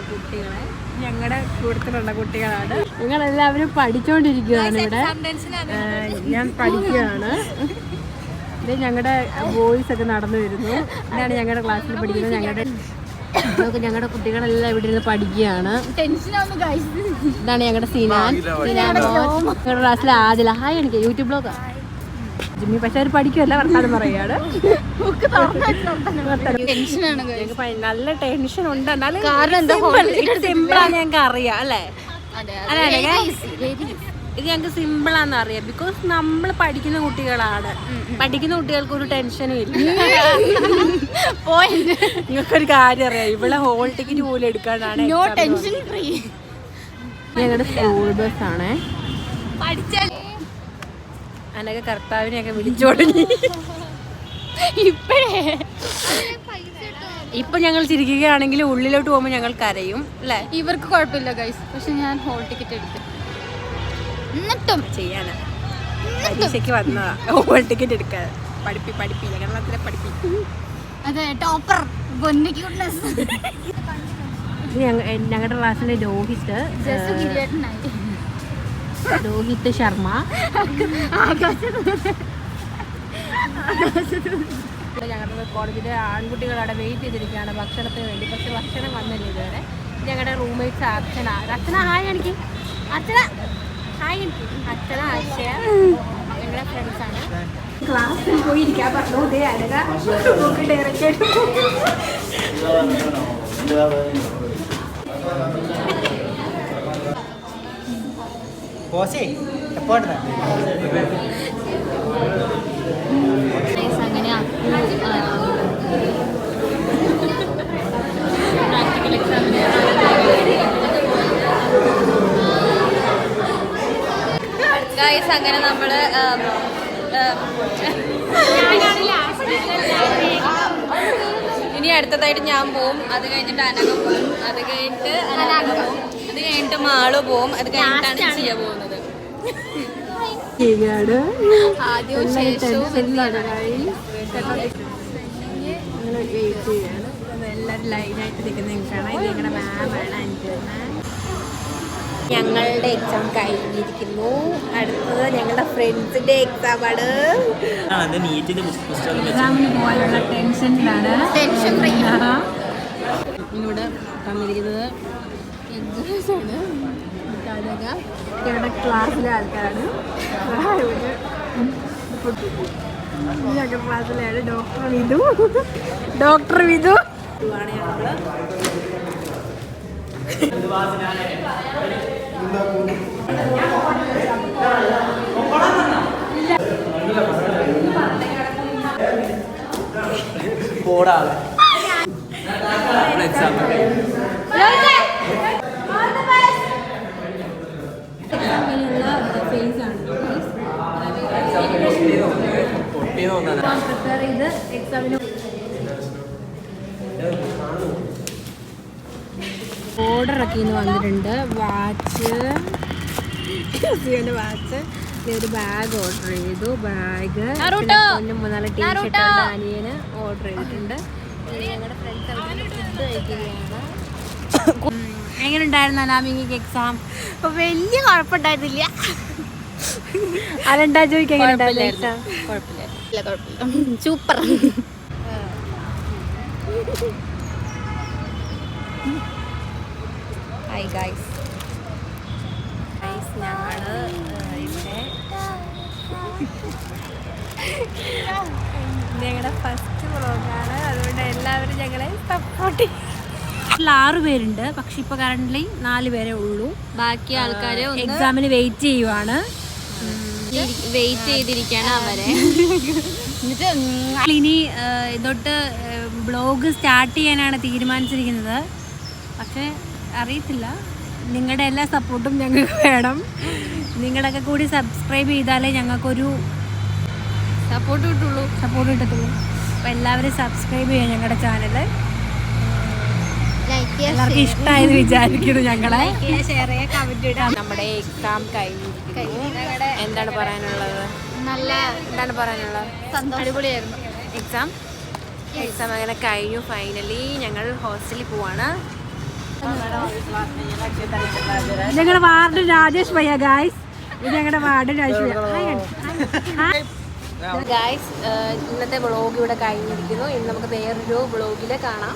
കുട്ടികളെ, ഞങ്ങളുടെ കൂട്ടത്തിലുള്ള കുട്ടികളാണ്. നിങ്ങളെല്ലാവരും പഠിച്ചുകൊണ്ടിരിക്കുകയാണ് ഇവിടെ. ഞാൻ പഠിക്കുകയാണ്. ഇത് ഞങ്ങളുടെ ബോയ്സ് ഒക്കെ നടന്നു വരുന്നു. ഇതാണ് ഞങ്ങളുടെ ക്ലാസ്സിൽ പഠിക്കുന്നത്. ഞങ്ങളുടെ കുട്ടികളെല്ലാം ഇവിടെ ഇരുന്ന് പഠിക്കുകയാണ്. ഇതാണ് ഞങ്ങളുടെ സിനാൻ. ഞങ്ങളുടെ ക്ലാസ്സിലെ ആദില. ഹായ് എനിക്ക് യൂട്യൂബ് ബ്ലോഗാണ് ജിമ്മി. പക്ഷെ അവർ പഠിക്കുമല്ല, വർത്താനം പറയുകയാണ്. നല്ല ടെൻഷൻ ഉണ്ട്. എന്നാലും സിമ്പിളാന്ന് ഞങ്ങൾക്ക് അറിയാം അല്ലേ? ഇത് ഞങ്ങൾക്ക് സിമ്പിളാന്ന് അറിയാം. ബിക്കോസ് നമ്മൾ പഠിക്കുന്ന കുട്ടികളാണ്. പഠിക്കുന്ന കുട്ടികൾക്ക് ഒരു ടെൻഷനും ഇല്ല. നിങ്ങൾക്കൊരു കാര്യം അറിയാം, ഇവിടെ ഹോൾ ടിക്കറ്റ് പോലും എടുക്കാനാണ്. ഞങ്ങളുടെ സ്കൂൾ ബസ്സാണേ. അതിനൊക്കെ കർത്താവിനെയൊക്കെ വിളിച്ചു തുടങ്ങി. ഇപ്പൊ ഞങ്ങൾ ചിരിക്കുകയാണെങ്കിൽ ഉള്ളിലോട്ട് പോകുമ്പോൾ ഞങ്ങൾ കരയും അല്ലേ? ഇവർക്ക് കുഴപ്പമില്ല ഗൈസ്, പക്ഷെ ഞാൻ ഹോൾ ടിക്കറ്റ് എടുത്തു. എന്നിട്ടും ചെയ്യാനാ പരീക്ഷയ്ക്ക് വന്നതാ ഹോൾ ടിക്കറ്റ് എടുക്കാൻ. പഠിപ്പില്ല കേരളത്തിലെ പഠിപ്പിക്കും. അതെ, ടോപ്പർ. ഞങ്ങളുടെ ക്ലാസ്സിലെ രോഹിത് ശർമ്മ. ഞങ്ങളുടെ കോളേജിലെ ആൺകുട്ടികളവിടെ വെയിറ്റ് ചെയ്തിരിക്കുകയാണ് ഭക്ഷണത്തിന് വേണ്ടി. പക്ഷെ ഭക്ഷണം വന്നില്ല ഇതുവരെ. ഞങ്ങളുടെ റൂംമേറ്റ്സ് അർച്ചന. ഹായ് എനിക്ക് അർച്ചന. ഹായ് എനിക്ക് അർച്ചന, അക്ഷയ ഞങ്ങളുടെ ഫ്രണ്ട്സാണ്. ക്ലാസ്സിൽ പോയിരിക്കാൻ പറഞ്ഞു. ഡയറക്റ്റ് അങ്ങനെ നമ്മള് ഇനി അടുത്തതായിട്ട് ഞാൻ പോവും. അത് കഴിഞ്ഞിട്ട് അനഘ പോവും. അത് കഴിഞ്ഞിട്ട് മാളു പോവും. അത് കഴിഞ്ഞിട്ടാണ് ചെയ്യാ പോകുന്നത്. ആദ്യവും ശേഷവും എല്ലാവരും ലൈനായിട്ട് നിൽക്കുന്നത് കാണാം. ഇത് ഞങ്ങളുടെ മാമാണ് അനുജന. ഞങ്ങളുടെ എക്സാം കഴിഞ്ഞിരിക്കുന്നു. അടുത്തത് ഞങ്ങളുടെ ഫ്രണ്ട്സിന്റെ എക്സാമാണ്. എക്സാമിന് പോകാനുള്ള ടെൻഷനിലാണ്. ഇവിടെ തന്നിരിക്കുന്നത് ഞങ്ങളുടെ ക്ലാസ്സിലെ ആൾക്കാരാണ്. ഞങ്ങളുടെ ക്ലാസ്സിലാണ് ഡോക്ടർ വിധു ആണ് ഞങ്ങള്. ഓർഡറൊക്കെ ഇന്ന് വന്നിട്ടുണ്ട്. വാച്ച്, ഒരു ബാഗ് ഓർഡർ ചെയ്തു. ബാഗ്, മൂന്നാല് ടീഷർട്ട് അനിയന് ഓർഡർ ചെയ്തിട്ടുണ്ട്. ഞങ്ങളുടെ ഫ്രണ്ട്സ് ഫുഡ് കഴിക്കുകയാണ്. എങ്ങനെ ഉണ്ടായിരുന്നു അനാമിക്ക് എക്സാം? വലിയ കുഴപ്പമുണ്ടായിരുന്നില്ല. അതെന്താ ചോദിക്കാൻ? കുഴപ്പമില്ല, സൂപ്പർ. Hi guys. ഞങ്ങള് ഇവിടെ ഞങ്ങളുടെ ഫസ്റ്റ് വ്ളോഗാണ്. അതുകൊണ്ട് എല്ലാവരും ഞങ്ങളെ സപ്പോർട്ട് ചെയ്യും. 6 പേരുണ്ട്, പക്ഷെ ഇപ്പൊ കറന്റ്ലി 4 പേരേ ഉള്ളൂ. ബാക്കി ആൾക്കാര് എക്സാമിന് വെയിറ്റ് ചെയ്യുവാണ്. വെയിറ്റ് ചെയ്തിരിക്കുകയാണ് അവരെ. ഇനി തൊട്ട് ബ്ലോഗ് സ്റ്റാർട്ട് ചെയ്യാനാണ് തീരുമാനിച്ചിരിക്കുന്നത്. പക്ഷെ അറിയത്തില്ല, നിങ്ങളുടെ എല്ലാ സപ്പോർട്ടും ഞങ്ങൾക്ക് വേണം. നിങ്ങളുടെയൊക്കെ കൂടി സബ്സ്ക്രൈബ് ചെയ്താലേ ഞങ്ങൾക്കൊരു സപ്പോർട്ട് കിട്ടത്തുള്ളൂ. അപ്പോൾ എല്ലാവരും സബ്സ്ക്രൈബ് ചെയ്യാം ഞങ്ങളുടെ ചാനൽ. എല്ലാവർക്കും ഇഷ്ടമായെന്ന് വിചാരിക്കുന്നു. ഞങ്ങളെ നമ്മുടെ എക്സാം കഴിഞ്ഞിരിക്കുന്നു. എന്താണ് പറയാനുള്ളത്? അടിപൊളിയായിരുന്നു എക്സാം അങ്ങനെ കഴിഞ്ഞു. ഫൈനലി ഞങ്ങൾ ഹോസ്റ്റലിൽ പോവാണ്. ഞങ്ങളുടെ വാർഡ് രാജേഷ് ഭയ്യ ഗായ്സ്. ഇത് ഞങ്ങളുടെ വാർഡ് രാജേഷ് ഗായ്സ്. ഇന്നത്തെ വ്ളോഗ് ഇവിടെ കഴിഞ്ഞിരിക്കുന്നു. ഇനി നമുക്ക് വേറൊരു വ്ളോഗിൽ കാണാം.